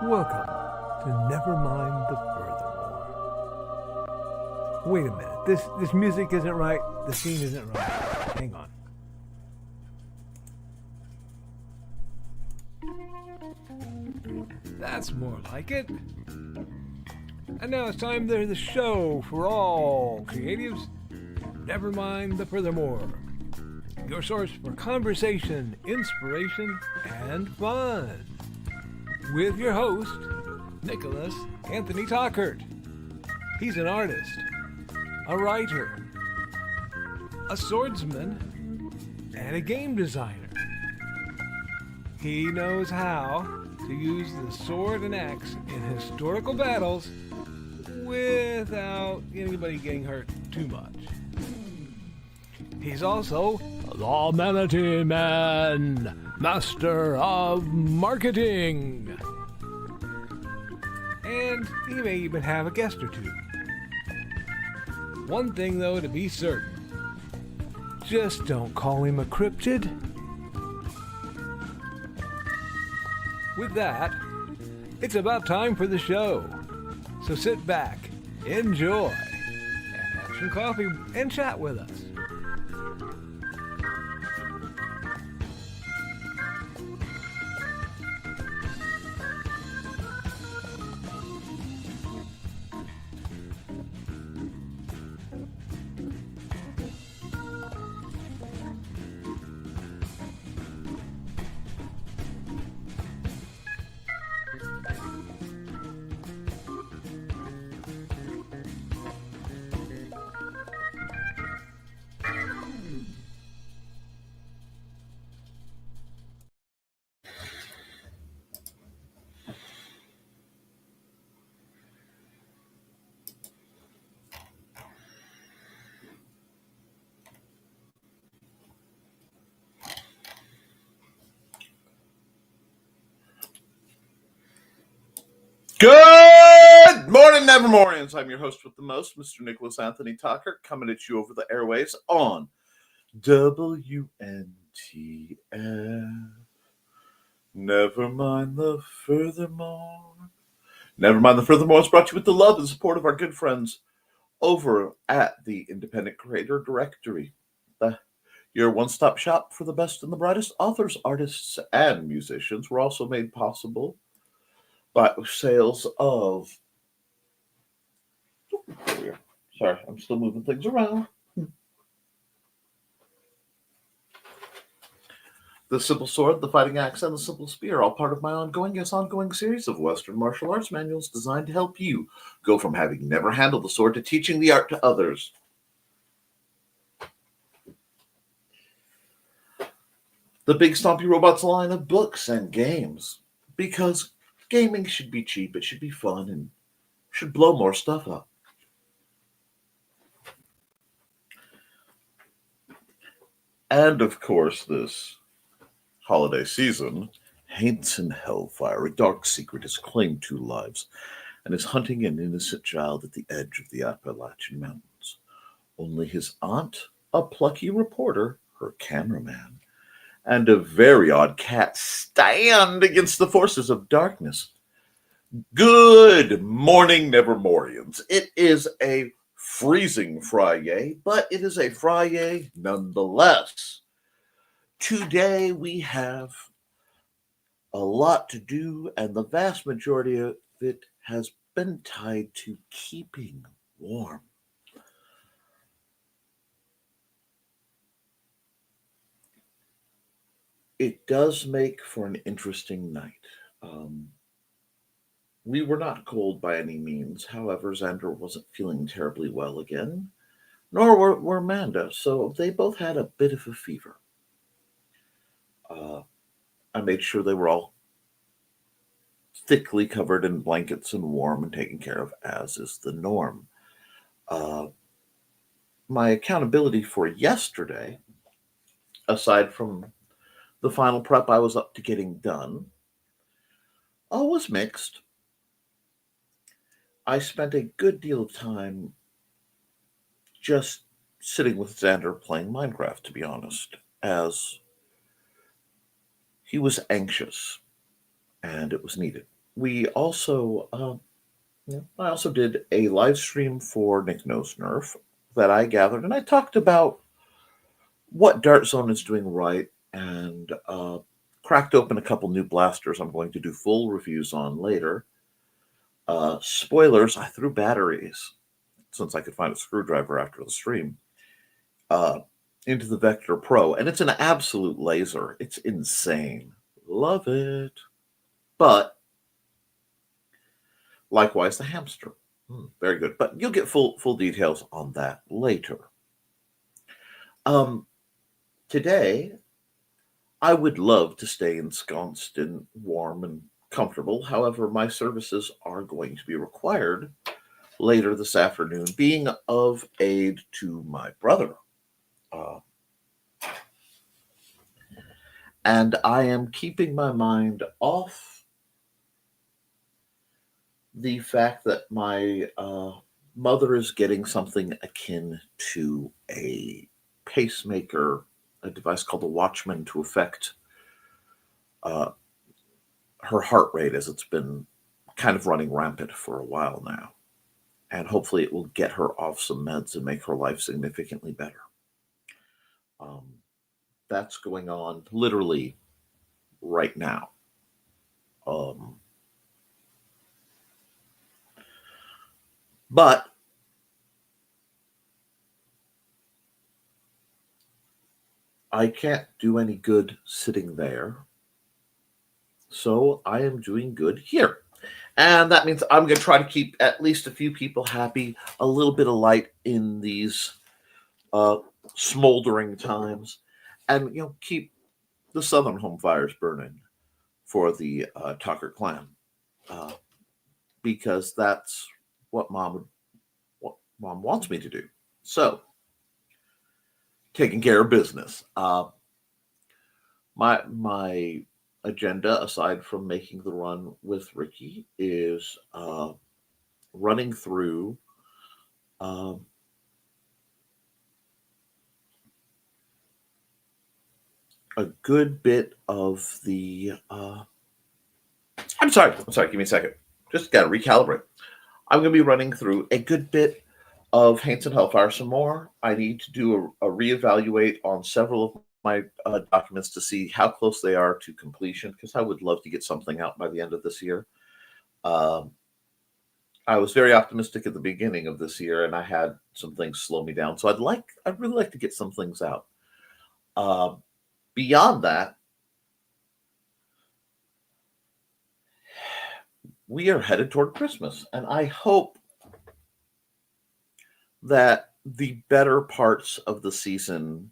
Welcome to Nevermind the Furthermore. Wait a minute, this music isn't right, the scene isn't right. Hang on. That's more like it. And now it's time for the show for all creatives. Nevermind the Furthermore. Your source for conversation, inspiration, and fun. With your host, Nicholas Anthony Tockert. He's an artist, a writer, a swordsman, and a game designer. He knows how to use the sword and axe in historical battles without anybody getting hurt too much. He's also the Manatee Man, master of marketing. And he may even have a guest or two. One thing, though, to be certain. Just don't call him a cryptid. With that, it's about time for the show. So sit back, enjoy, and have some coffee and chat with us. Good morning, Nevermorians. I'm your host with the most, Mr. Nicholas Anthony Tockert, coming at you over the airwaves on WNTF. Nevermind the Furthermore. Nevermind the Furthermore is brought to you with the love and support of our good friends over at the Independent Creator Directory, your one-stop shop for the best and the brightest authors, artists, and musicians. We're also made possible by sales of... Sorry, I'm still moving things around. The Simple Sword, the Fighting Axe, and the Simple Spear, all part of my ongoing series of Western martial arts manuals designed to help you go from having never handled the sword to teaching the art to others. The Big Stompy Robots line of books and games, because gaming should be cheap, it should be fun, and should blow more stuff up. And, of course, this holiday season, Haints in Hellfire, a dark secret has claimed 2 lives and is hunting an innocent child at the edge of the Appalachian Mountains. Only his aunt, a plucky reporter, her cameraman, and a very odd cat stand against the forces of darkness. Good morning, Nevermorians. It is a freezing Friday, but it is a Friday nonetheless. Today we have a lot to do, and the vast majority of it has been tied to keeping warm. It does make for an interesting night. We were not cold by any means. However, Xander wasn't feeling terribly well again, nor were Amanda, so they both had a bit of a fever. I made sure they were all thickly covered in blankets and warm and taken care of, as is the norm. My accountability for yesterday, aside from the final prep I was up to getting done, was mixed. I spent a good deal of time just sitting with Xander playing Minecraft, to be honest, as he was anxious, and it was needed. we also, I also did a live stream for Nick Knows Nerf that I gathered, and I talked about what Dart Zone is doing right, and cracked open a couple new blasters I'm going to do full reviews on later. Spoilers, I threw batteries, since I could find a screwdriver after the stream, uh, into the Vector Pro, and it's an absolute laser. It's insane. Love it. But likewise, the hamster. Very good. But you'll get full details on that later. Today, I would love to stay ensconced and warm and comfortable. However, my services are going to be required later this afternoon, being of aid to my brother. And I am keeping my mind off the fact that my mother is getting something akin to a pacemaker, a device called the Watchman, to affect her heart rate, as it's been kind of running rampant for a while now. And hopefully it will get her off some meds and make her life significantly better. That's going on literally right now. But I can't do any good sitting there. So I am doing good here. And that means I'm going to try to keep at least a few people happy, a little bit of light in these smoldering times, and keep the Southern home fires burning for the Tockert clan, because that's what mom wants me to do. So, taking care of business. My agenda, aside from making the run with Ricky, is running through a good bit of the. I'm sorry. Give me a second. Just got to recalibrate. I'm going to be running through a good bit of Haints and Hellfire some more. I need to do a reevaluate on several of my documents to see how close they are to completion, because I would love to get something out by the end of this year. I was very optimistic at the beginning of this year, and I had some things slow me down. So I'd really like to get some things out. Beyond that, we are headed toward Christmas, and I hope that the better parts of the season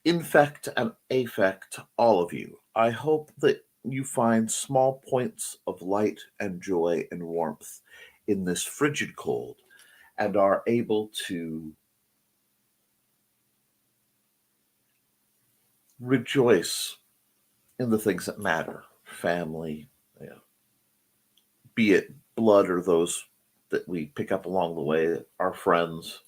infect and affect all of you. I hope that you find small points of light and joy and warmth in this frigid cold, and are able to rejoice in the things that matter. Family, be it blood or those that we pick up along the way, our friends,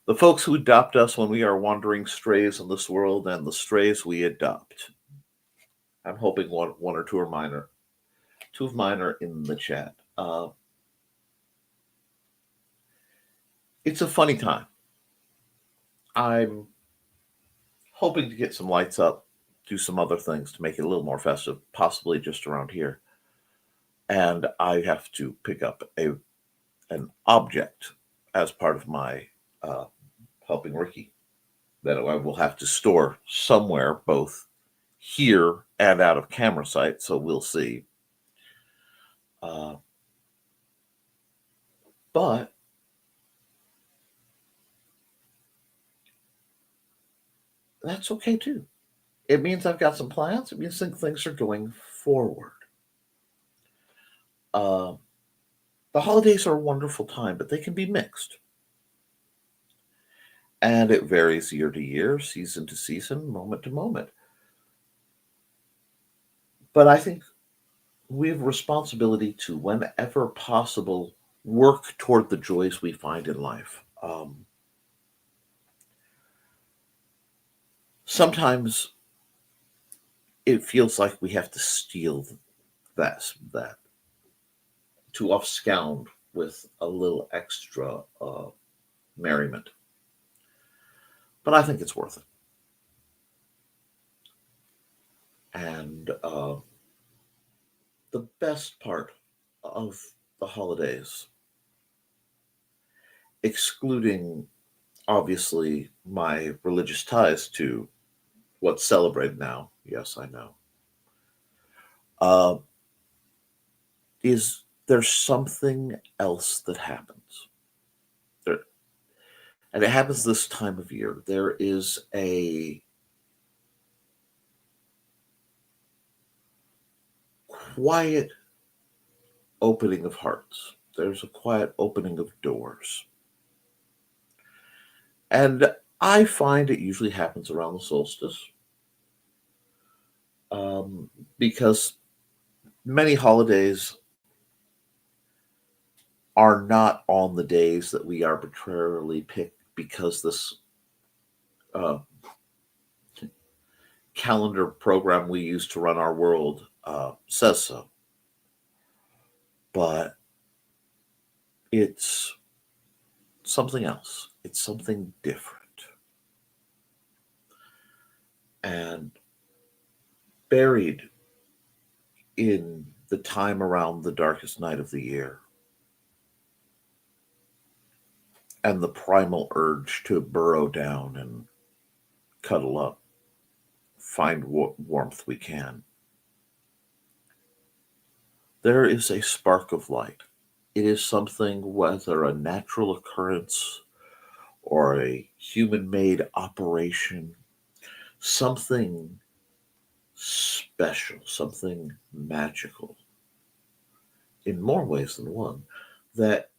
the folks who adopt us when we are wandering strays in this world, and the strays we adopt. I'm hoping one or two of mine are in the chat. It's a funny time. I'm hoping to get some lights up, do some other things to make it a little more festive, possibly just around here. And I have to pick up an object as part of my helping Ricky that I will have to store somewhere, both here and out of camera sight. So we'll see. But that's okay too. It means I've got some plans. It means things are going forward. The holidays are a wonderful time, but they can be mixed. And it varies year to year, season to season, moment to moment. But I think we have a responsibility to, whenever possible, work toward the joys we find in life. Sometimes it feels like we have to steal that to offscound with a little extra merriment. But I think it's worth it. And the best part of the holidays, excluding obviously my religious ties to what's celebrated now, yes, I know, uh, is there's something else that happens. There, and it happens this time of year. There is a quiet opening of hearts. There's a quiet opening of doors. And I find it usually happens around the solstice um, because many holidays are not on the days that we arbitrarily pick because this uh, calendar program we use to run our world says so. But it's something else, it's something different. And buried in the time around the darkest night of the year and the primal urge to burrow down and cuddle up, find warmth we can, there is a spark of light. It is something, whether a natural occurrence or a human made operation, something special, something magical, in more ways than one, that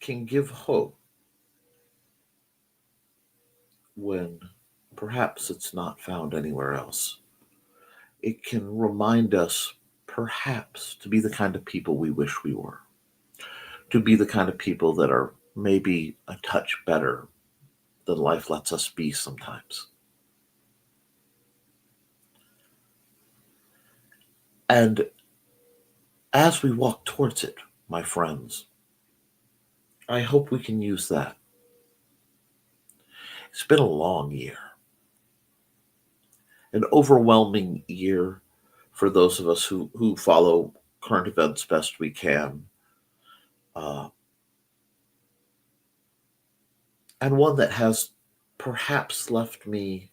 can give hope when perhaps it's not found anywhere else. It can remind us, perhaps, to be the kind of people we wish we were, to be the kind of people that are maybe a touch better than life lets us be sometimes. And as we walk towards it, my friends, I hope we can use that. It's been a long year, an overwhelming year for those of us who follow current events best we can, uh, and one that has perhaps left me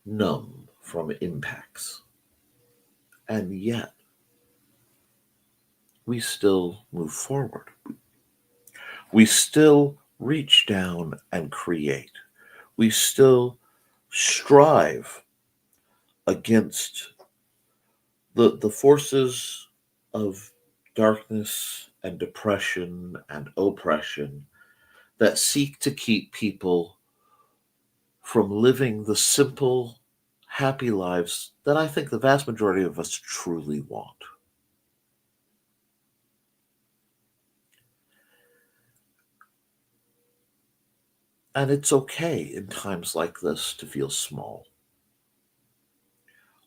numb from impacts. And yet, we still move forward. We still reach down and create. We still strive against the forces of darkness and depression and oppression that seek to keep people from living the simple, happy lives that I think the vast majority of us truly want. And it's okay in times like this to feel small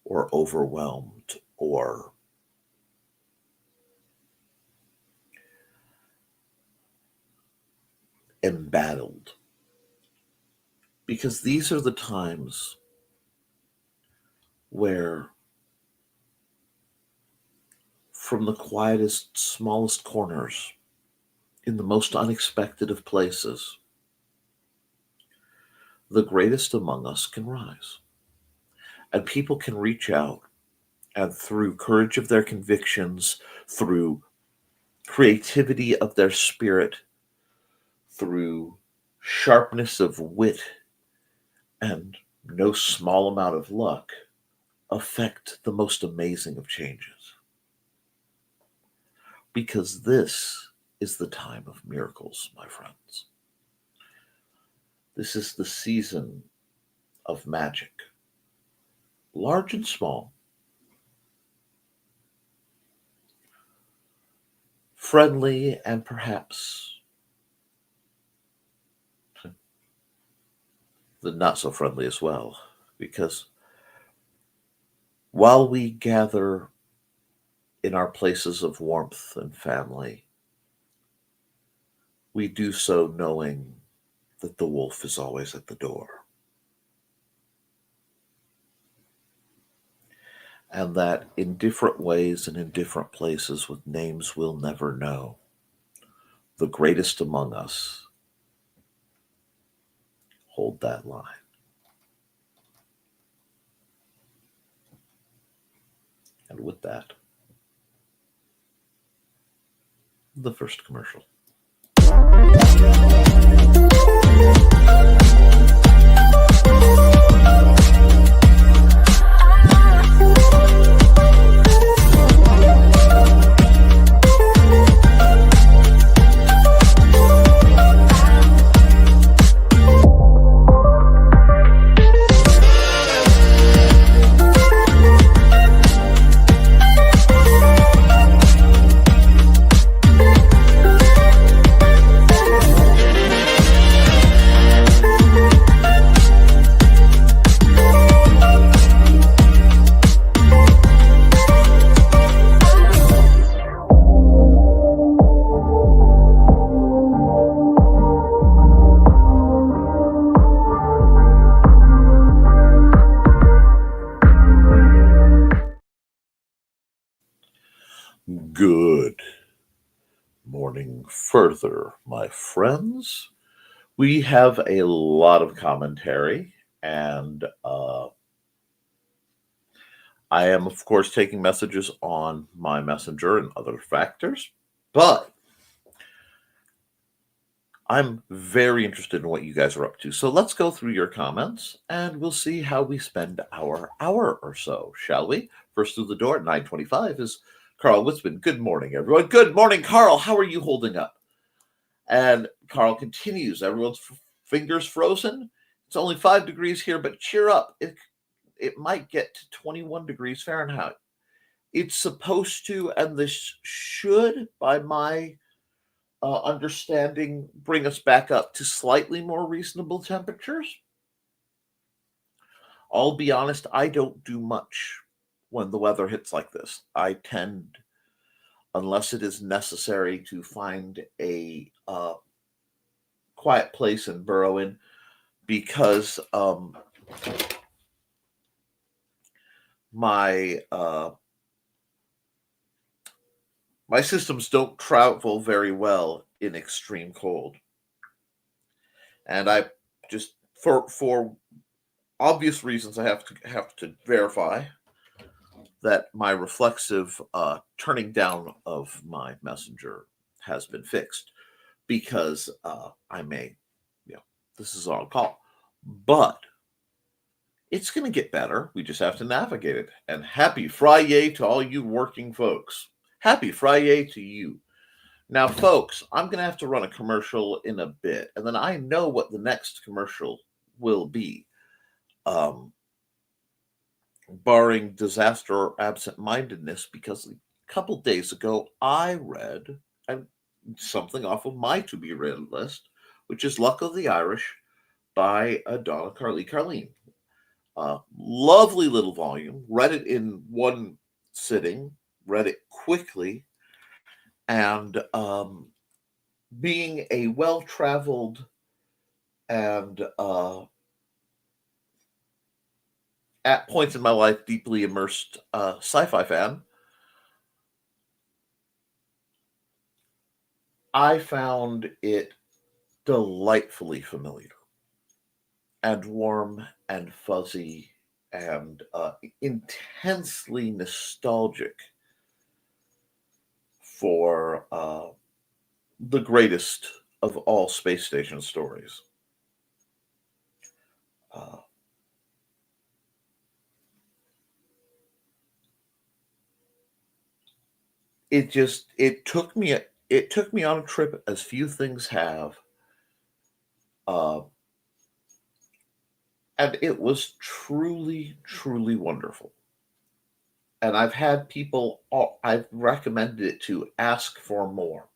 or overwhelmed or embattled. Because these are the times where, from the quietest, smallest corners, in the most unexpected of places, the greatest among us can rise. And people can reach out and, through courage of their convictions, through creativity of their spirit, through sharpness of wit, and no small amount of luck, affect the most amazing of changes. Because this is the time of miracles, my friends. This is the season of magic, large and small, friendly and perhaps the not so friendly as well. Because while we gather in our places of warmth and family, we do so knowing that the wolf is always at the door. And that in different ways and in different places with names we'll never know, the greatest among us hold that line. And with that, the first commercial. Good morning further, my friends. We have a lot of commentary, and I am, of course, taking messages on my messenger and other factors, but I'm very interested in what you guys are up to. So let's go through your comments, and we'll see how we spend our hour or so, shall we? First through the door at 9:25 is Carl Witzman. Good morning, everyone. Good morning, Carl. How are you holding up? And Carl continues, everyone's fingers frozen. It's only 5 degrees here, but cheer up. It might get to 21 degrees Fahrenheit. It's supposed to, and this should, by my understanding, bring us back up to slightly more reasonable temperatures. I'll be honest, I don't do much when the weather hits like this. I tend, unless it is necessary to find a quiet place and burrow in, because my systems don't travel very well in extreme cold, and I just for obvious reasons I have to verify that my reflexive turning down of my messenger has been fixed, because I may, this is on call, but it's going to get better. We just have to navigate it. And happy Friday to all you working folks. Happy Friday to you. Now, folks, I'm going to have to run a commercial in a bit, and then I know what the next commercial will be. Barring disaster or absent-mindedness, because a couple days ago I read something off of my to-be-read list, which is Luck of the Irish by Donna Carleen. Lovely little volume. Read it in one sitting. Read it quickly. And being a well-traveled and at points in my life deeply immersed sci-fi fan, I found it delightfully familiar and warm and fuzzy and intensely nostalgic for the greatest of all space station stories. It took me on a trip as few things have, and it was truly, truly wonderful. And I've had people, I've recommended it to, ask for more.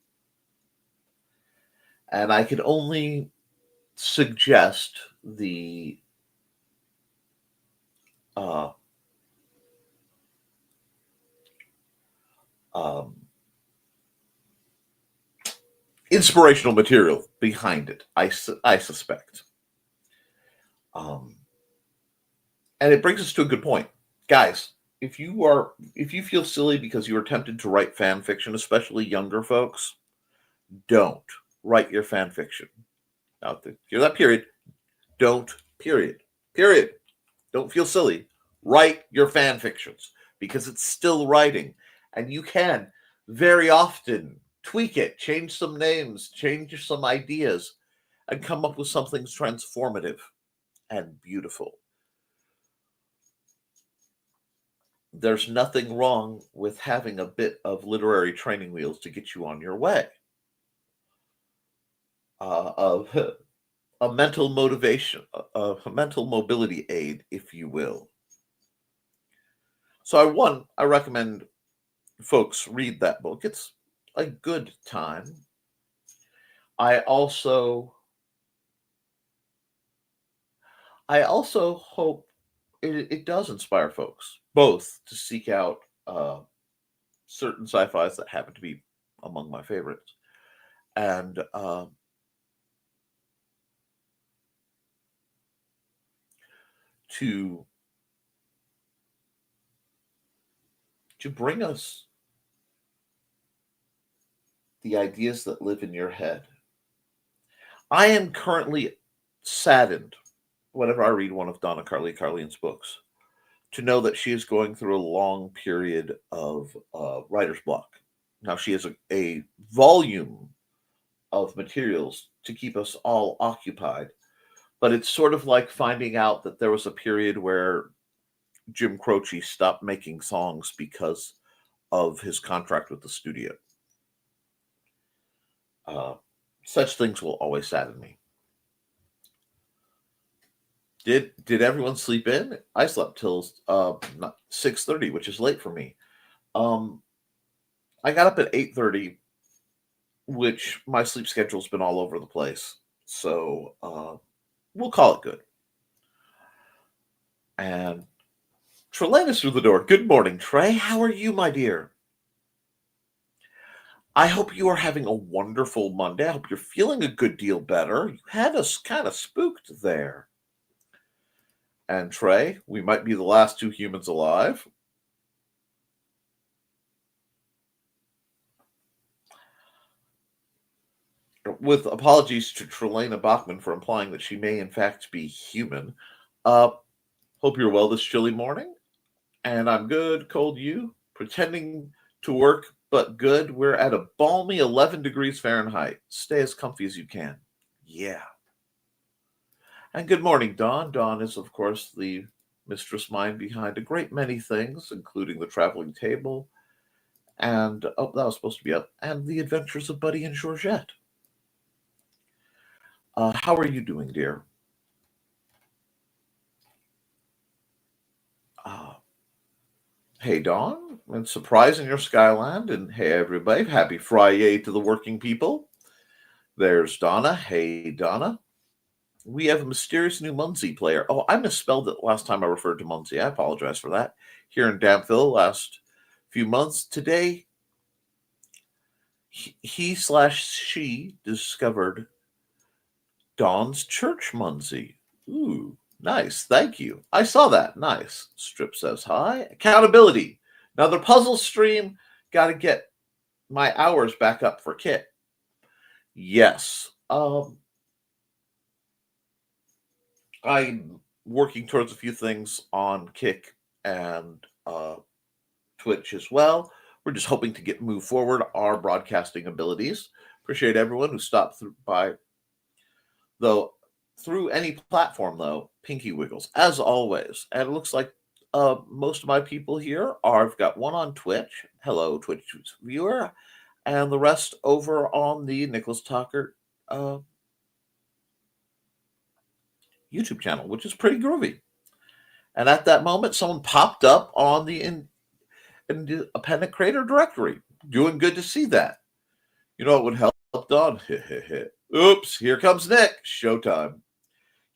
And I could only suggest the uh, um, inspirational material behind it, I suspect. Um, and it brings us to a good point. Guys, if you feel silly because you are tempted to write fan fiction, especially younger folks, don't write your fan fiction. Now, hear that period. Don't, period. Period. Don't feel silly. Write your fan fictions because it's still writing. And you can very often tweak it, change some names, change some ideas, and come up with something transformative and beautiful. There's nothing wrong with having a bit of literary training wheels to get you on your way. Of a mental motivation, a mental mobility aid, if you will. So I recommend folks read that book. It's a good time. I also hope it does inspire folks both to seek out certain sci-fis that happen to be among my favorites, and to bring us the ideas that live in your head. I am currently saddened whenever I read one of Donna Carlene's books to know that she is going through a long period of writer's block. Now, she has a volume of materials to keep us all occupied, but it's sort of like finding out that there was a period where Jim Croce stopped making songs because of his contract with the studio. Such things will always sadden me. Did everyone sleep in? I slept till 6:30, which is late for me. I got up at 8:30, which my sleep schedule's been all over the place. So we'll call it good. And Trelane through the door. Good morning, Trey. How are you, my dear? I hope you are having a wonderful Monday. I hope you're feeling a good deal better. You had us kind of spooked there. And Trey, we might be the last two humans alive. With apologies to Trelana Bachman for implying that she may in fact be human. Hope you're well this chilly morning. And I'm good, cold you, pretending to work, but good. We're at a balmy 11 degrees Fahrenheit. Stay as comfy as you can. Yeah. And good morning, Dawn. Dawn is, of course, the mistress mind behind a great many things, including the traveling table, and, oh, that was supposed to be up, and the adventures of Buddy and Georgette. How are you doing, dear? Hey, Dawn, and surprise in your Skyland, and hey, everybody, happy Friday to the working people. There's Donna. Hey, Donna. We have a mysterious new Muncie player. Oh, I misspelled it last time I referred to Muncie. I apologize for that. Here in Dampville last few months. Today, he/she discovered Dawn's Church Muncie. Ooh, nice. Thank you. I saw that. Nice. Strip says hi. Accountability. Now, the puzzle stream, got to get my hours back up for Kit. Yes. I'm working towards a few things on Kick and Twitch as well. We're just hoping to move forward our broadcasting abilities. Appreciate everyone who stopped by, though, through any platform, though. Pinky wiggles, as always. And it looks like most of my people here I've got one on Twitch. Hello, Twitch viewer. And the rest over on the Nicholas Tockert YouTube channel, which is pretty groovy. And at that moment, someone popped up on the independent creator directory. Doing good to see that. You know, it would help Dawn. Oops, here comes Nick. Showtime.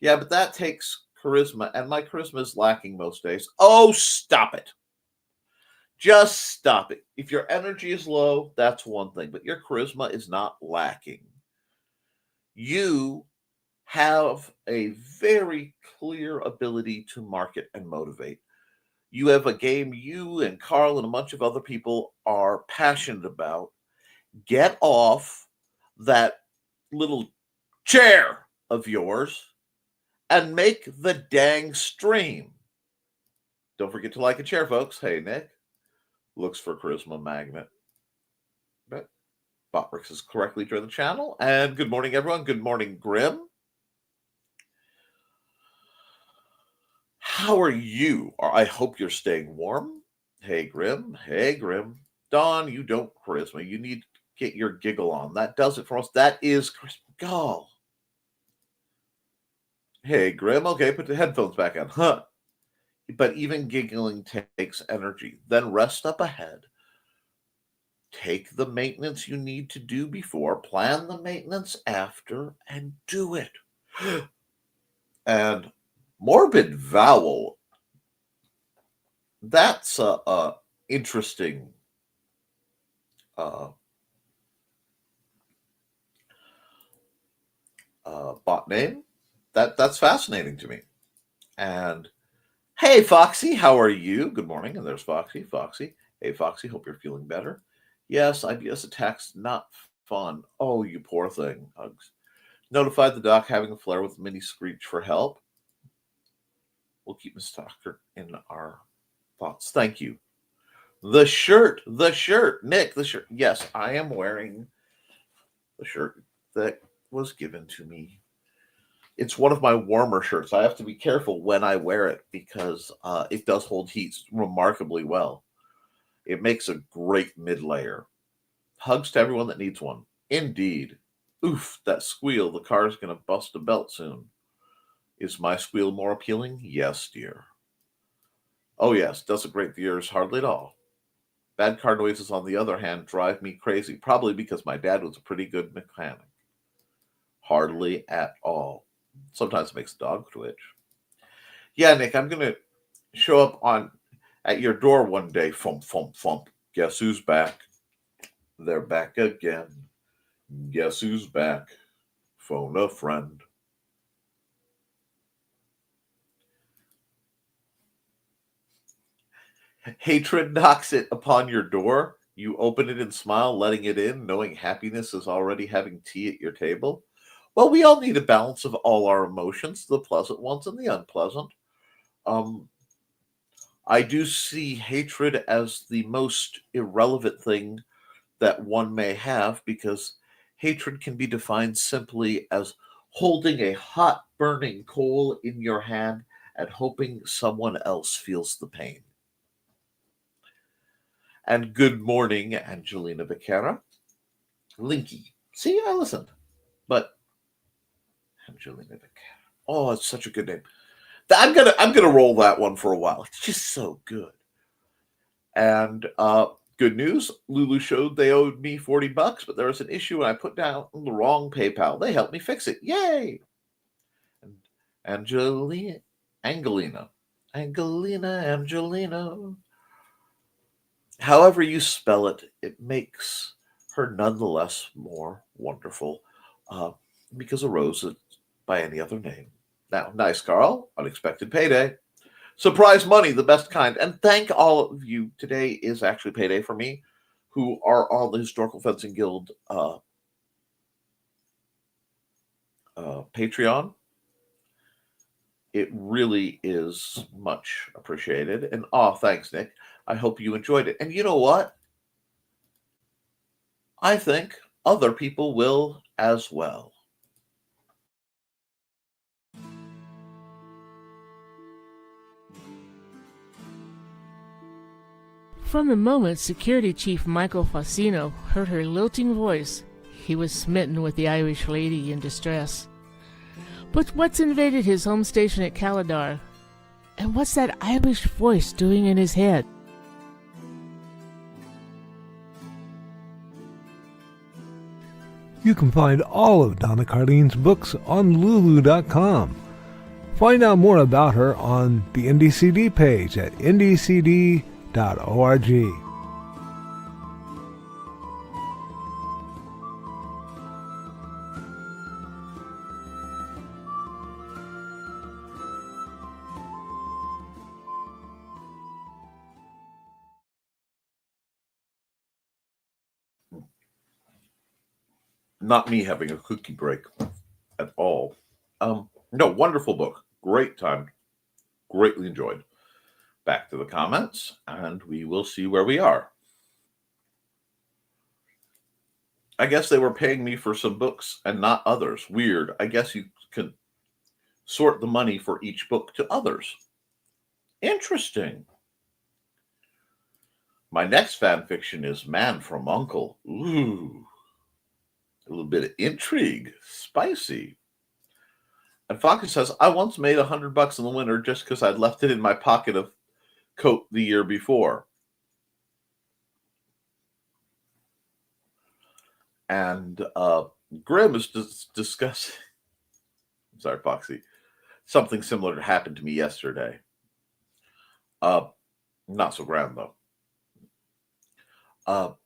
Yeah, but that takes charisma, and my charisma is lacking most days. Oh, stop it. Just stop it. If your energy is low, that's one thing, but your charisma is not lacking. You have a very clear ability to market and motivate. You have a game you and Carl and a bunch of other people are passionate about. Get off that little chair of yours and make the dang stream. Don't forget to like a chair, folks. Hey, Nick. Looks for charisma magnet. But Botrix has correctly joined the channel. And good morning, everyone. Good morning, Grim. How are you? I hope you're staying warm. Hey, Grim. Hey, Grim. Dawn, you don't charisma. You need to get your giggle on. That does it for us. That is charisma. Go. Hey, Grim. Okay, put the headphones back on. Huh. But even giggling takes energy. Then rest up ahead. Take the maintenance you need to do before, plan the maintenance after, and do it. And morbid vowel, that's a interesting bot name. That's fascinating to me. And hey, Foxy, how are you? Good morning. And there's Foxy. Foxy. Hey, Foxy, hope you're feeling better. Yes, IBS attacks, not fun. Oh, you poor thing. Hugs. Notified the doc having a flare with mini screech for help. We'll keep Miss Tockert in our thoughts. Thank you. The shirt, Nick, the shirt. Yes, I am wearing the shirt that was given to me. It's one of my warmer shirts. I have to be careful when I wear it because it does hold heat remarkably well. It makes a great mid-layer. Hugs to everyone that needs one. Indeed. Oof, that squeal. The car's going to bust a belt soon. Is my squeal more appealing? Yes, dear. Oh, yes. Doesn't grate the ears hardly at all. Bad car noises, on the other hand, drive me crazy. Probably because my dad was a pretty good mechanic. Hardly at all. Sometimes it makes the dog twitch. Yeah, Nick, I'm going to show up at your door one day. Fump, fump, fump. Guess who's back? They're back again. Guess who's back? Phone a friend. Hatred knocks it upon your door. You open it and smile, letting it in, knowing happiness is already having tea at your table. Well, we all need a balance of all our emotions, the pleasant ones and the unpleasant. I do see hatred as the most irrelevant thing that one may have because hatred can be defined simply as holding a hot, burning coal in your hand and hoping someone else feels the pain. And good morning, Angelina Becerra. Linky. See, I listened. But Angelina Becerra. Oh, it's such a good name. I'm gonna roll that one for a while. It's just so good. And good news, Lulu showed they owed me $40, but there was an issue and I put down the wrong PayPal. They helped me fix it. Yay! And Angelina. However you spell it, it makes her nonetheless more wonderful because a rose is by any other name. Now, nice, Carl. Unexpected payday. Surprise money, the best kind. And thank all of you. Today is actually payday for me, who are on the Historical Fencing Guild Patreon. It really is much appreciated. And thanks, Nick. I hope you enjoyed it. And you know what? I think other people will as well. From the moment Security Chief Michael Fassino heard her lilting voice, he was smitten with the Irish lady in distress. But what's invaded his home station at Caladar? And what's that Irish voice doing in his head? You can find all of Donna Carlene's books on Lulu.com. Find out more about her on the NDCD page at ndcd.org. Not me having a cookie break at all. No, wonderful book. Great time. Greatly enjoyed. Back to the comments, and we will see where we are. I guess they were paying me for some books and not others. Weird. I guess you can sort the money for each book to others. Interesting. My next fan fiction is Man from Uncle. Ooh. A little bit of intrigue. Spicy. And Foxy says, I once made $100 in the winter just because I'd left it in my pocket of coat the year before. And Grim is discussing, I'm sorry, Foxy, something similar happened to me yesterday. Not so grand, though.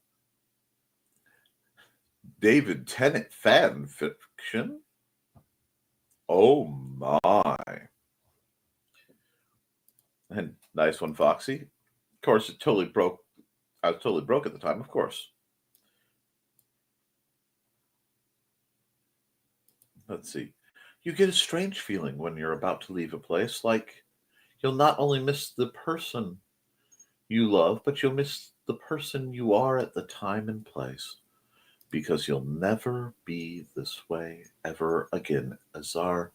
David Tennant fan fiction. Oh my. And nice one, Foxy. Of course, it totally broke. I was totally broke at the time, of course. Let's see. You get a strange feeling when you're about to leave a place, like you'll not only miss the person you love, but you'll miss the person you are at the time and place, because you'll never be this way ever again. Azar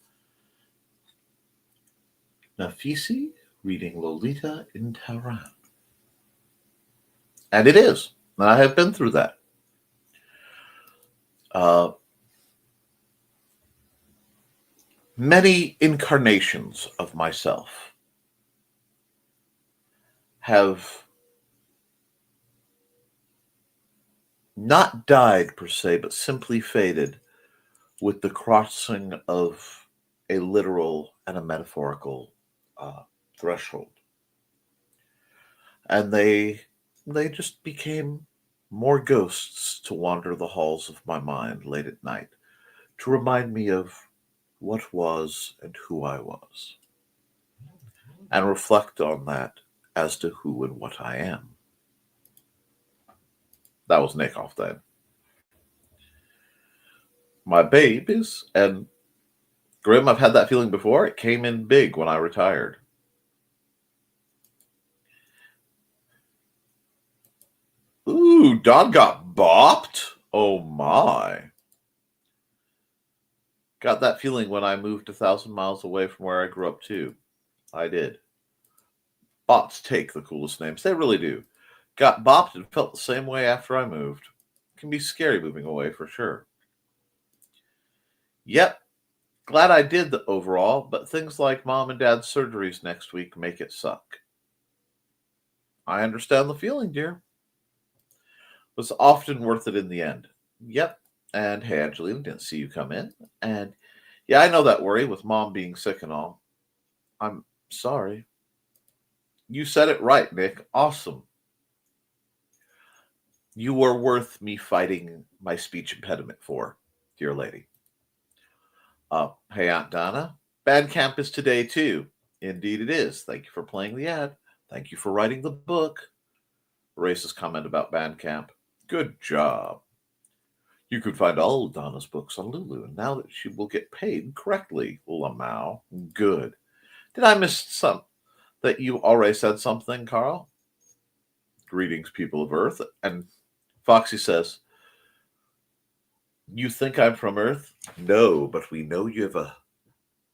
Nafisi reading Lolita in Tehran. And it is. And I have been through that. Many incarnations of myself have not died per se, but simply faded with the crossing of a literal and a metaphorical threshold. And they just became more ghosts to wander the halls of my mind late at night, to remind me of what was and who I was, and reflect on that as to who and what I am. That was Nick off then. My babe is, and Grim, I've had that feeling before. It came in big when I retired. Ooh, Don got bopped? Oh my. Got that feeling when I moved 1,000 miles away from where I grew up too. I did. Bots take the coolest names. They really do. Got bopped and felt the same way after I moved. It can be scary moving away for sure. Yep. Glad I did the overall, but things like mom and dad's surgeries next week make it suck. I understand the feeling, dear. It was often worth it in the end. Yep. And hey, Angelina, didn't see you come in. And yeah, I know that worry with mom being sick and all. I'm sorry. You said it right, Nick. Awesome. You were worth me fighting my speech impediment for, dear lady. Hey, Aunt Donna. Bandcamp is today, too. Indeed it is. Thank you for playing the ad. Thank you for writing the book. Racist comment about Bandcamp. Good job. You could find all of Donna's books on Lulu, and now that she will get paid correctly, Lamau. Good. Did I miss some that you already said something, Carl? Greetings, people of Earth. And Foxy says, you think I'm from Earth? No, but we know you have a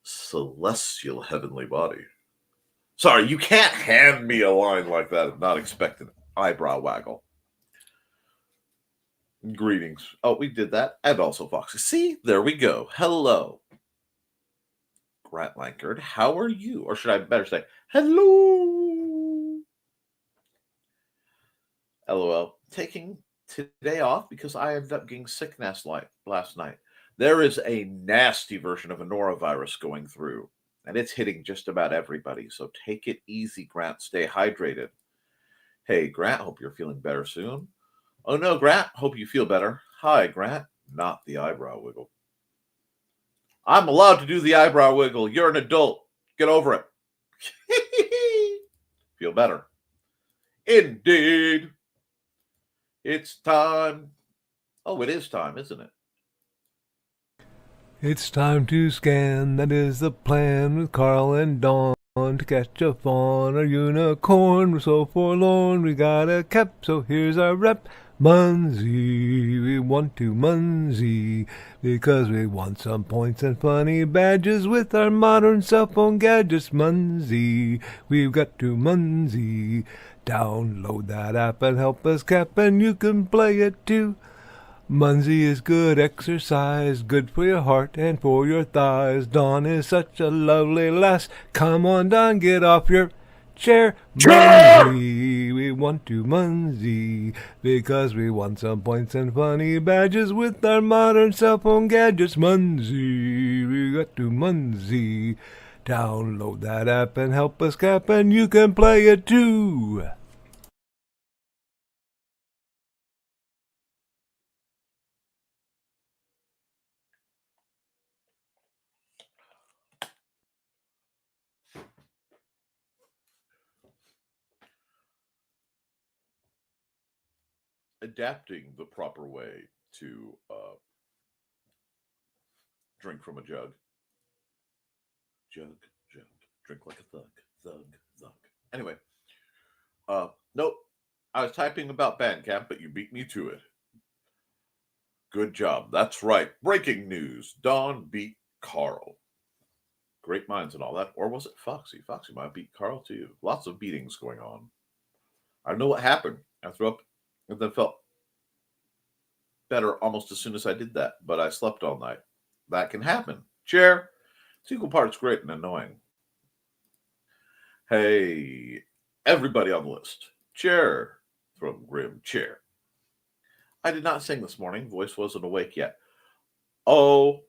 celestial heavenly body. Sorry, you can't hand me a line like that and not expect an eyebrow waggle. Greetings. Oh, we did that. And also Foxy. See, there we go. Hello. Grant Lankard, how are you? Or should I better say, hello. LOL. Taking today off because I ended up getting sick last night. There is a nasty version of a norovirus going through. and it's hitting just about everybody. So take it easy, Grant. Stay hydrated. Hey, Grant, hope you're feeling better soon. Oh no, Grant, hope you feel better. Hi, Grant. Not the eyebrow wiggle. I'm allowed to do the eyebrow wiggle. You're an adult. Get over it. Feel better. Indeed. It's time. Oh, it is time, isn't it? It's time to scan, that is the plan with Carl and Dawn. To catch a fawn or unicorn, we're so forlorn, we got a cap, so here's our rep. Munsey, we want to Munsey, because we want some points and funny badges with our modern cell phone gadgets. Munsey, we've got to Munsey. Download that app and help us cap, and you can play it too. Munsey is good exercise, good for your heart and for your thighs. Dawn is such a lovely lass. Come on, Dawn, get off your chair. Munsey, we want to Munsey, because we want some points and funny badges with our modern cell phone gadgets. Munsey, we got to Munsey. Download that app and help us cap, and you can play it too. Adapting the proper way to drink from a jug. Jug, jug. Drink like a thug, thug, thug. Anyway, nope. I was typing about Bandcamp, but you beat me to it. Good job. That's right. Breaking news. Dawn beat Carl. Great minds and all that. Or was it Foxy? Foxy might beat Carl too. Lots of beatings going on. I don't know what happened. I threw up and then felt better almost as soon as I did that, but I slept all night. That can happen. Chair. It's equal parts great and annoying. Hey, everybody on the list. Chair from Grim Chair. I did not sing this morning. Voice wasn't awake yet. Oh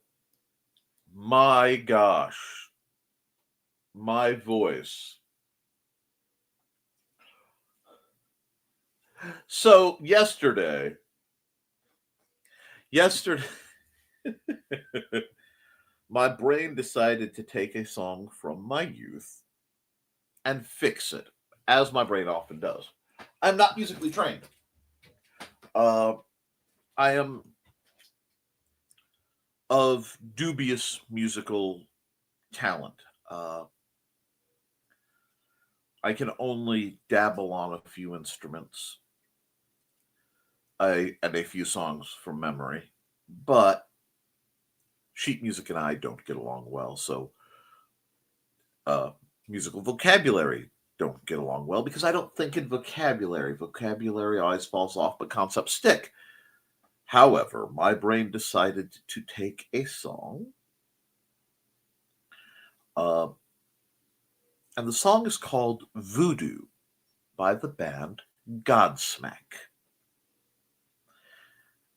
my gosh. My voice. So yesterday, my brain decided to take a song from my youth and fix it, as my brain often does. I'm not musically trained. I am of dubious musical talent. I can only dabble on a few instruments and a few songs from memory, but sheet music and I don't get along well, so musical vocabulary don't get along well because I don't think in vocabulary. Vocabulary always falls off, but concepts stick. However, my brain decided to take a song, and the song is called Voodoo by the band Godsmack,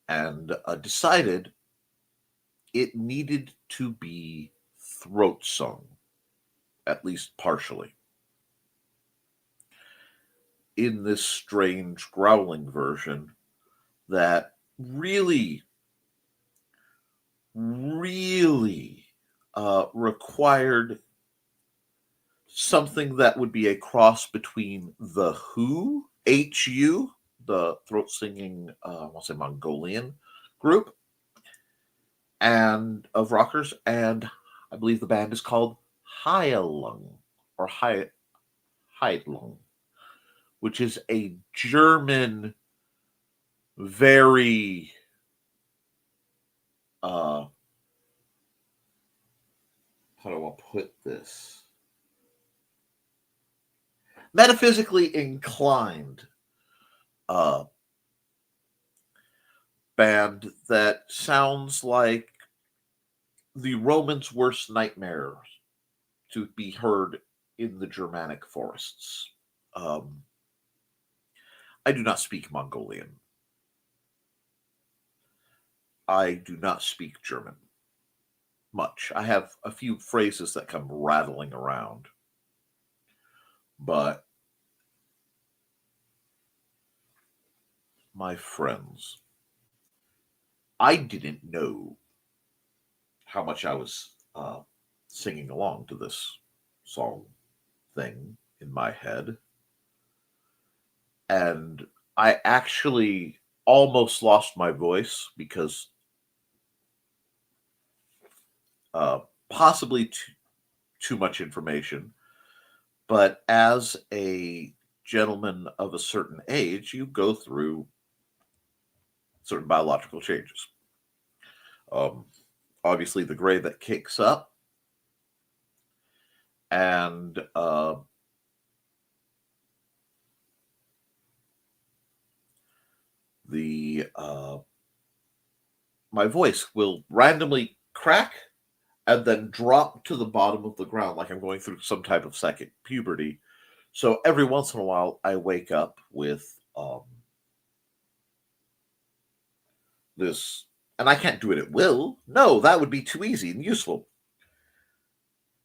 and decided it needed to be throat sung, at least partially, in this strange growling version that really required something that would be a cross between the Who, H-U, the throat singing, I'll say Mongolian group, and of rockers, and I believe the band is called Heilung, or Heidlung, which is a German, very how do I put this? Metaphysically inclined band that sounds like the Romans' worst nightmares to be heard in the Germanic forests. I do not speak Mongolian. I do not speak German. much. I have a few phrases that come rattling around. But my friends, I didn't know how much I was singing along to this song thing in my head. And I actually almost lost my voice because possibly too much information. But as a gentleman of a certain age, you go through certain biological changes. Obviously, the gray that kicks up, and my voice will randomly crack and then drop to the bottom of the ground like I'm going through some type of second puberty. So every once in a while, I wake up with this, and I can't do it at will. No, that would be too easy and useful.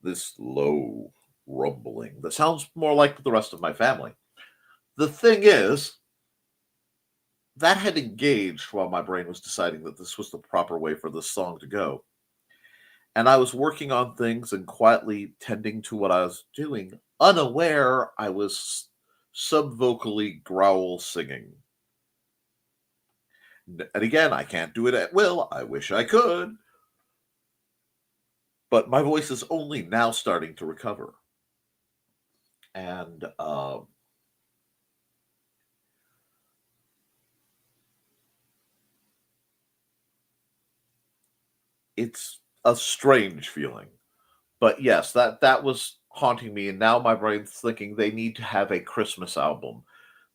This low rumbling that sounds more like the rest of my family. The thing is, that had engaged while my brain was deciding that this was the proper way for this song to go. And I was working on things and quietly tending to what I was doing, unaware I was subvocally growl singing. And again, I can't do it at will. I wish I could. But my voice is only now starting to recover. And it's a strange feeling. But yes, that was haunting me. And now my brain's thinking they need to have a Christmas album.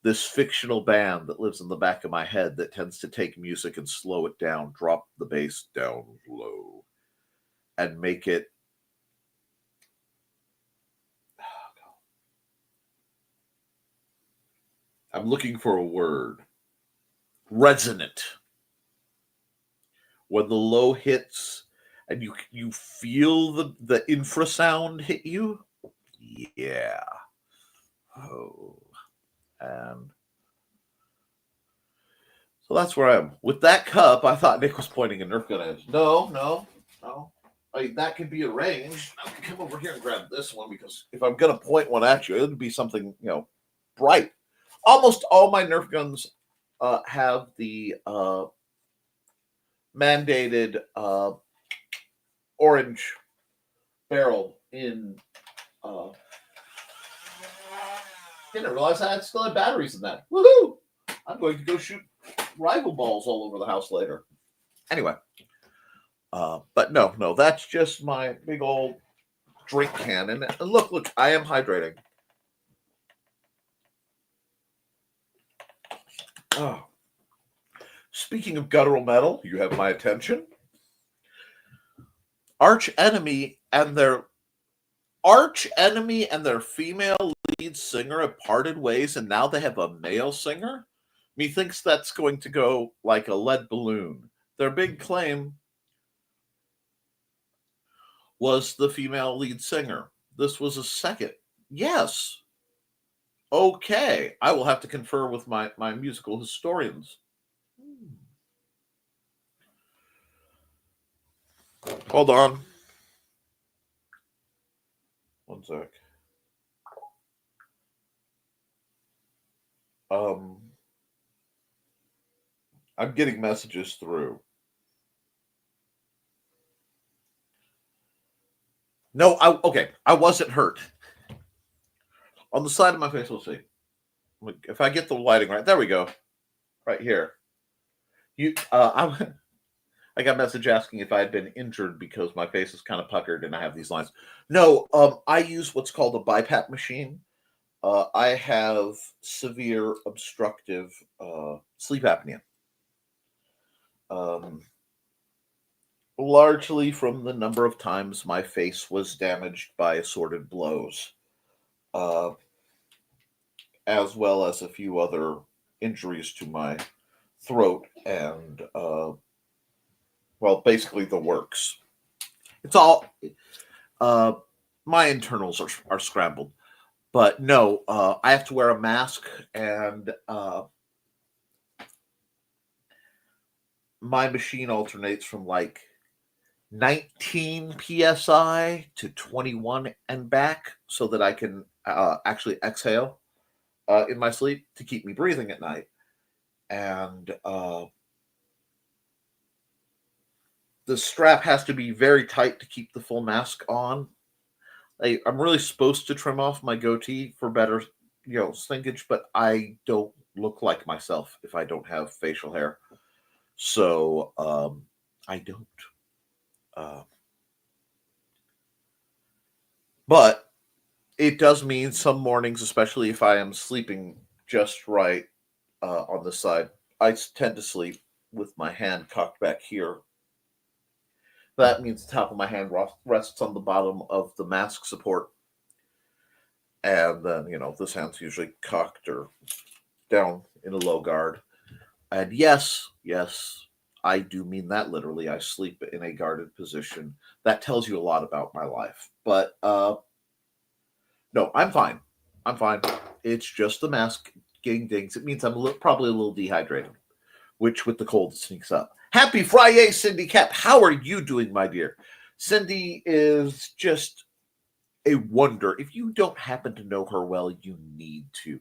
This fictional band that lives in the back of my head that tends to take music and slow it down, drop the bass down low, and make it I'm looking for a word. Resonant. When the low hits and you feel the infrasound hit you. Yeah. Oh. And so that's where I am. With that cup, I thought Nick was pointing a Nerf gun at us. No. I mean, that could be arranged. I can come over here and grab this one because if I'm going to point one at you, it would be something, bright. Almost all my Nerf guns have the mandated orange barrel in. Didn't realize I still had batteries in that. Woohoo! I'm going to go shoot rival balls all over the house later. Anyway, but no, that's just my big old drink cannon. And look, I am hydrating. Oh. Speaking of guttural metal, you have my attention. Arch Enemy and their female lead singer have parted ways, and now they have a male singer. Methinks that's going to go like a lead balloon. Their big claim was the female lead singer. This was a second. Yes. Okay. I will have to confer with my musical historians. Hold on. One sec. I'm getting messages through. No, I wasn't hurt. On the side of my face, we'll see. If I get the lighting right, there we go. Right here. I got a message asking if I had been injured because my face is kind of puckered and I have these lines. No, I use what's called a BiPAP machine. I have severe obstructive sleep apnea. Largely from the number of times my face was damaged by assorted blows, as well as a few other injuries to my throat and, basically the works. It's all my internals are scrambled. But no, I have to wear a mask, and my machine alternates from like 19 psi to 21 and back, so that I can actually exhale in my sleep to keep me breathing at night. And the strap has to be very tight to keep the full mask on. I'm really supposed to trim off my goatee for better, slinkage, but I don't look like myself if I don't have facial hair. So I don't. Uh, but it does mean some mornings, especially if I am sleeping just right on the side, I tend to sleep with my hand cocked back here. That means the top of my hand rests on the bottom of the mask support. And then, this hand's usually cocked or down in a low guard. And yes, I do mean that literally. I sleep in a guarded position. That tells you a lot about my life. But no, I'm fine. It's just the mask getting dings. It means I'm probably a little dehydrated, which with the cold sneaks up. Happy Friday, Cindy Koepp. How are you doing, my dear? Cindy is just a wonder. If you don't happen to know her well, you need to.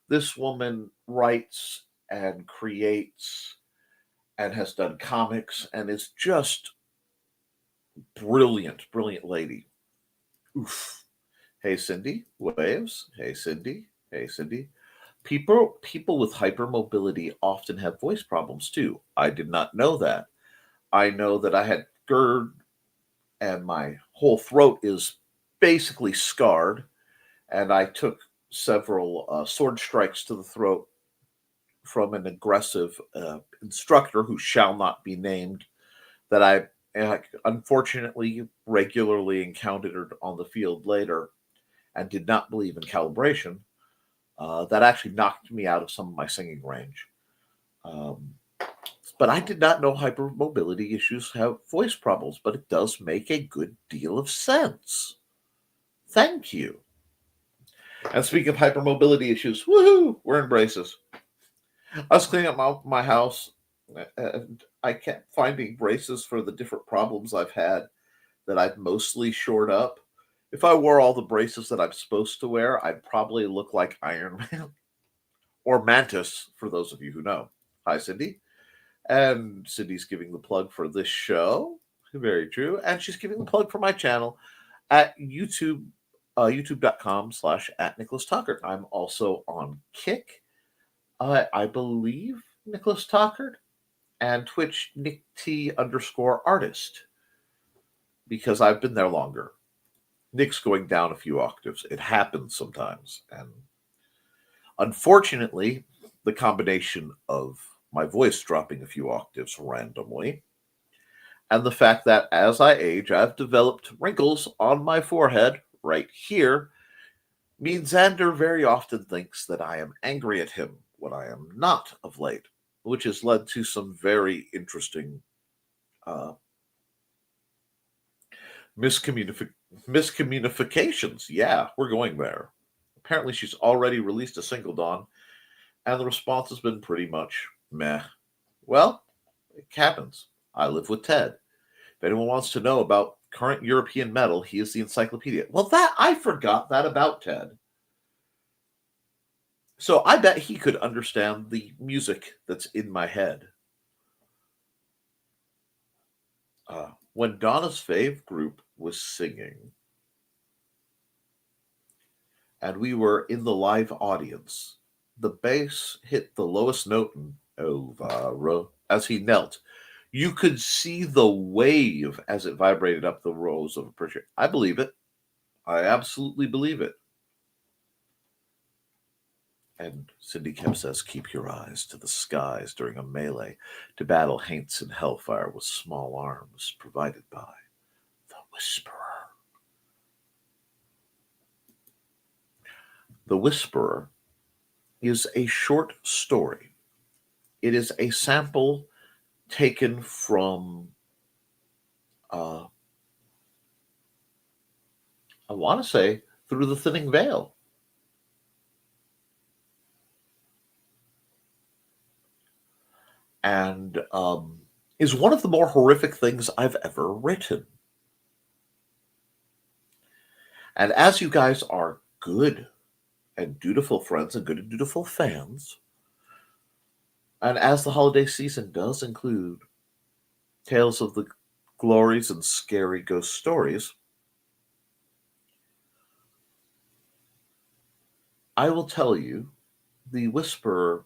This woman writes and creates and has done comics and is just brilliant lady. Oof. Hey, Cindy. Waves. Hey, Cindy. People with hypermobility often have voice problems too. I did not know that. I know that I had GERD and my whole throat is basically scarred, and I took several sword strikes to the throat from an aggressive instructor who shall not be named that I unfortunately regularly encountered on the field later and did not believe in calibration. That actually knocked me out of some of my singing range. But I did not know hypermobility issues have voice problems, but it does make a good deal of sense. Thank you. And speaking of hypermobility issues, woohoo, we're in braces. I was cleaning up my house, and I kept finding braces for the different problems I've had that I've mostly shored up. If I wore all the braces that I'm supposed to wear, I'd probably look like Iron Man. Or Mantis, for those of you who know. Hi, Cindy. And Cindy's giving the plug for this show. Very true. And she's giving the plug for my channel at YouTube, youtube.com/@Nicholas Tockert. I'm also on Kick, I believe, Nicholas Tockert, and Twitch, NickT_artist, because I've been there longer. Nick's going down a few octaves. It happens sometimes. And unfortunately, the combination of my voice dropping a few octaves randomly and the fact that as I age, I've developed wrinkles on my forehead right here means Xander very often thinks that I am angry at him when I am not of late, which has led to some very interesting miscommunications. Yeah, we're going there. Apparently, she's already released a single Dawn, and the response has been pretty much meh. Well, it happens. I live with Ted. If anyone wants to know about current European metal, he is the encyclopedia. Well, I forgot that about Ted. So I bet he could understand the music that's in my head. When Donna's fave group was singing, and we were in the live audience, the bass hit the lowest note in Elvira as he knelt. You could see the wave as it vibrated up the rows of appreciation. I believe it. I absolutely believe it. And Cindy Koepp says, keep your eyes to the skies during a melee to battle haints in hellfire with small arms provided by the Whisperer. The Whisperer is a short story. It is a sample taken from I want to say, Through the Thinning Veil. And is one of the more horrific things I've ever written. And as you guys are good and dutiful friends and good and dutiful fans, and as the holiday season does include tales of the glories and scary ghost stories, I will tell you, The Whisperer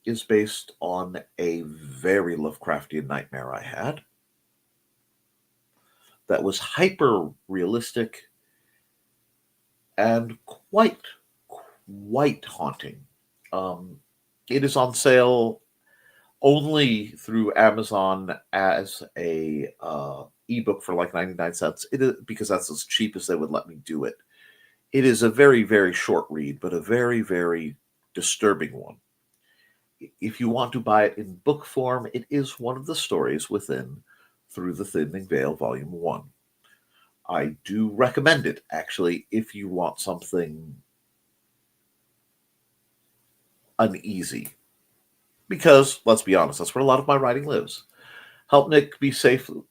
is based on a very Lovecraftian nightmare I had that was hyper realistic and quite haunting. It is on sale only through Amazon as a ebook for like 99 cents. It is because that's as cheap as they would let me do it. It is a very, very short read, but a very, very disturbing one. If you want to buy it in book form, it is one of the stories within Through the Thinning Veil, Volume 1. I do recommend it, actually, if you want something uneasy. Because, let's be honest, that's where a lot of my writing lives. Help Nick be safely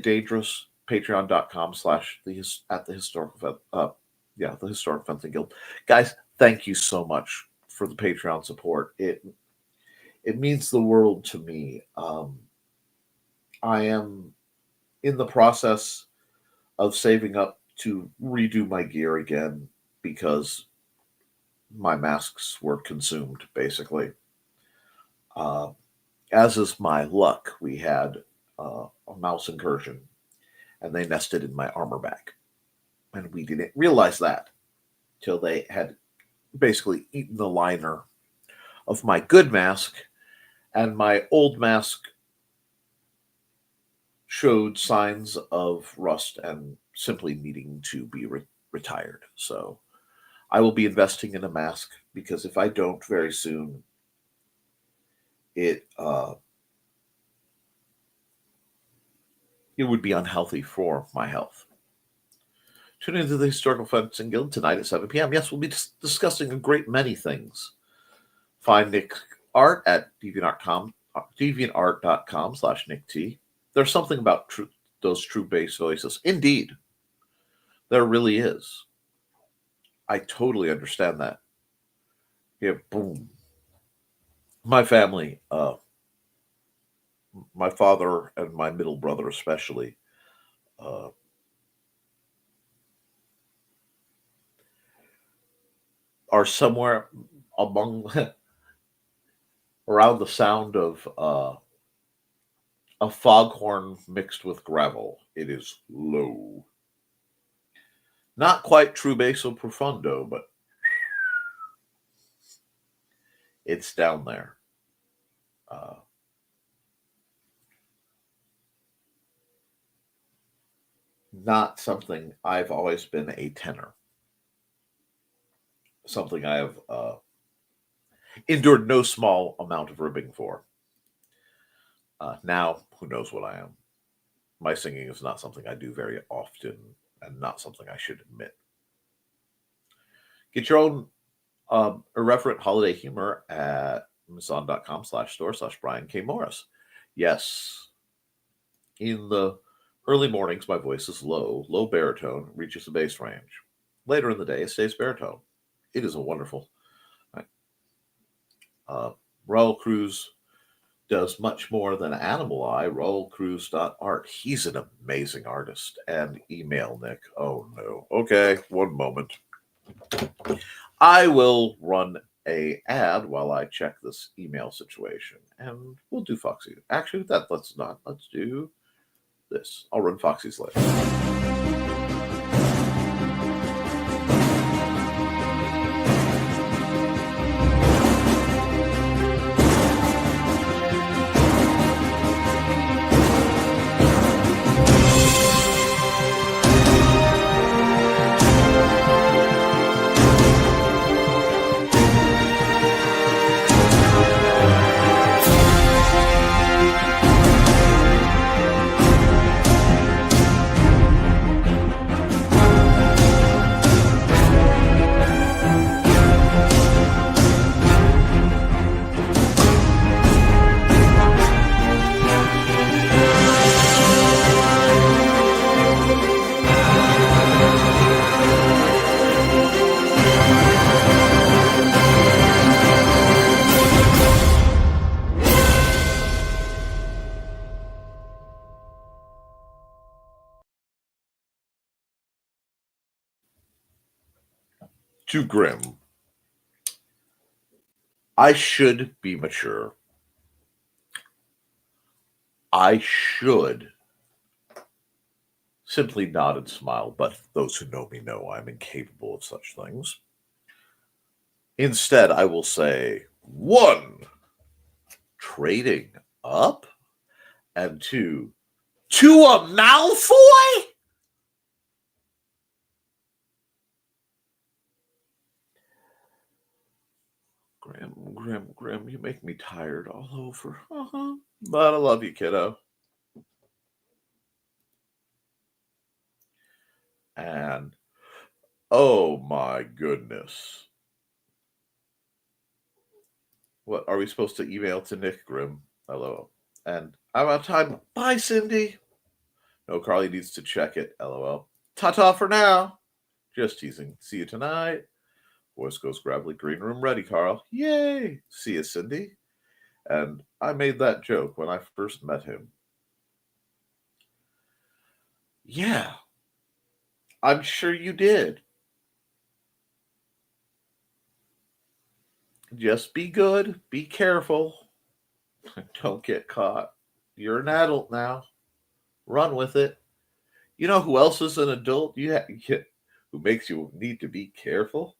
dangerous. Patreon.com / the Historical Fencing Guild. Guys, thank you so much for the Patreon support. It means the world to me. I am in the process of saving up to redo my gear again because my masks were consumed, basically. As is my luck, we had a mouse incursion, and they nested in my armor bag. And we didn't realize that till they had basically eaten the liner of my good mask, and my old mask showed signs of rust and simply needing to be retired. So I will be investing in a mask, because if I don't very soon, it would be unhealthy for my health. Tune into the Historical Fencing Guild tonight at 7 p.m. Yes, we'll be discussing a great many things. Find Nick art at deviantart.com /NickT. There's something about those true bass voices. Indeed, there really is. I totally understand that. Yeah, boom. My family, my father and my middle brother especially, are somewhere among around the sound of a foghorn mixed with gravel. It is low. Not quite true basso profundo, but it's down there. Not something I've always been a tenor. Something I have endured no small amount of ribbing for. Now, who knows what I am? My singing is not something I do very often, and not something I should admit. Get your own irreverent holiday humor at Amazon.com /store/Brian K. Morris. Yes, in the early mornings, my voice is low baritone, reaches the bass range. Later in the day, it stays baritone. It is a wonderful. Raul Cruz does much more than Animal Eye. RaulCruz.art. He's an amazing artist. And email Nick. Oh no. Okay, one moment. I will run a ad while I check this email situation, and we'll do Foxy. Actually, let's not. Let's do this. I'll run Foxy's later. To Grimm, I should be mature. I should simply nod and smile, but those who know me know I'm incapable of such things. Instead, I will say, 1, trading up, and 2, to a Malfoy? Grim, you make me tired all over. But I love you, kiddo. And, oh my goodness. What, are we supposed to email to Nick Grimm? Hello. And I'm out of time. Bye, Cindy. No, Carly needs to check it. LOL. Ta-ta for now. Just teasing. See you tonight. Voice goes gravelly. Green room ready, Carl. Yay. See you, Cindy. And I made that joke when I first met him. Yeah. I'm sure you did. Just be good. Be careful. Don't get caught. You're an adult now. Run with it. You know who else is an adult who makes you need to be careful?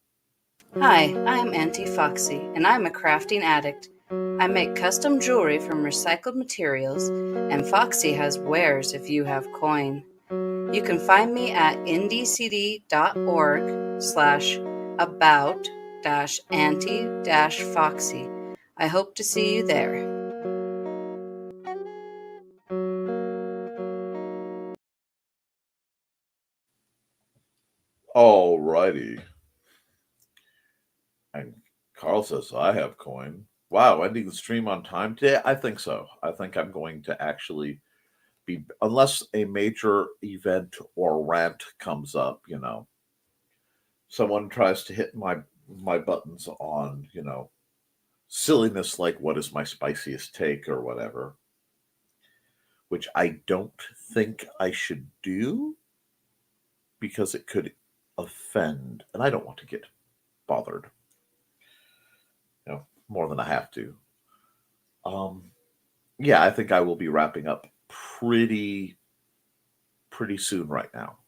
Hi, I'm Auntie Foxy, and I'm a crafting addict. I make custom jewelry from recycled materials, and Foxy has wares if you have coin. You can find me at indcd.org/about-auntie-foxy. I hope to see you there. Alrighty. And Carl says, I have coin. Wow, ending the stream on time today? I think so. I think I'm going to actually be, unless a major event or rant comes up, someone tries to hit my buttons on, silliness like what is my spiciest take or whatever, which I don't think I should do because it could offend, and I don't want to get bothered, more than I have to. Yeah, I think I will be wrapping up pretty soon right now.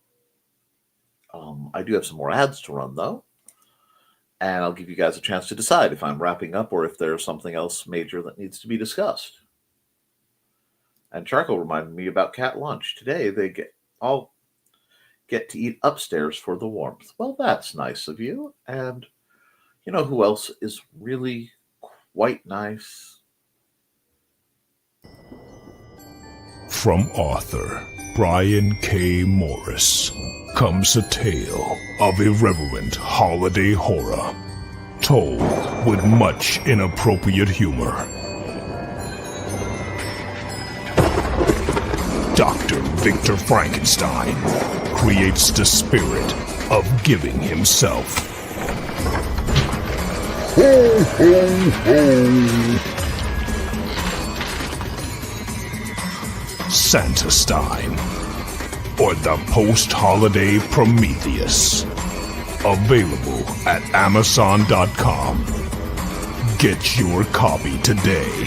I do have some more ads to run though, and I'll give you guys a chance to decide if I'm wrapping up or if there's something else major that needs to be discussed. And Charcoal reminded me about cat lunch. Today they all get to eat upstairs for the warmth. Well, that's nice of you. And you know who else is really quite nice? From author Brian K. Morris comes a tale of irreverent holiday horror, told with much inappropriate humor. Dr. Victor Frankenstein creates the spirit of giving himself. Ho, ho, ho. Santa-Stein, or the post-holiday Prometheus. Available at Amazon.com. Get your copy today.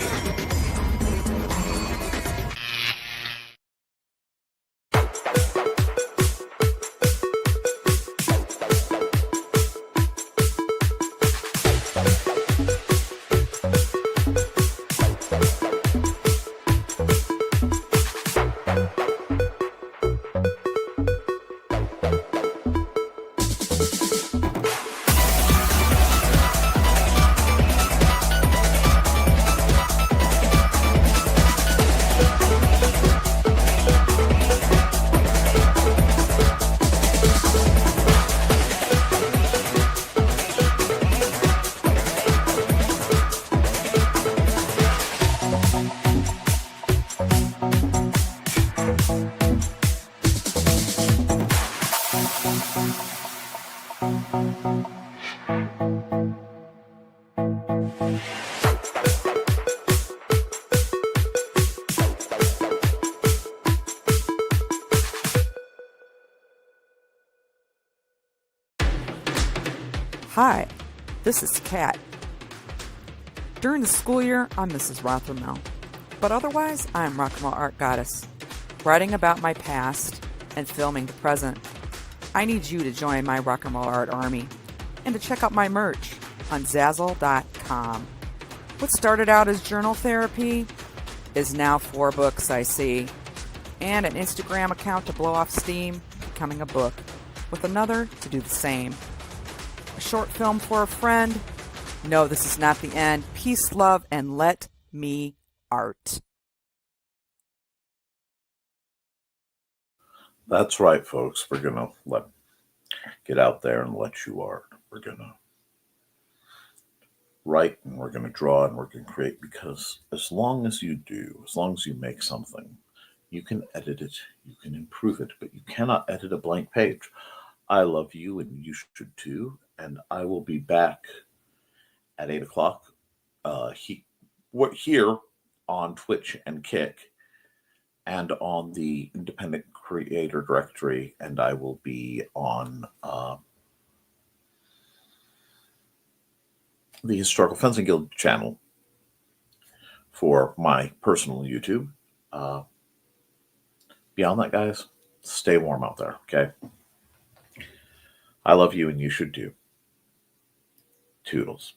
Hi, this is Kat. During the school year, I'm Mrs. Rothermel, but otherwise, I'm Rock and Roll Art Goddess, writing about my past and filming the present. I need you to join my Rock and Roll Art army and to check out my merch on Zazzle.com. What started out as journal therapy is now 4 books, I see, and an Instagram account to blow off steam, becoming a book, with another to do the same. A short film for a friend. No, this is not the end. Peace, love, and let me art. That's right, folks. We're going to get out there and let you art. We're going to write and we're going to draw and we're going to create, because as long as you do, as long as you make something, you can edit it, you can improve it, but you cannot edit a blank page. I love you and you should too. And I will be back at 8 o'clock here on Twitch and Kick and on the Independent Creator Directory. And I will be on the Historical Fencing Guild channel for my personal YouTube. Beyond that, guys, stay warm out there, okay? I love you and you should too. Toodles.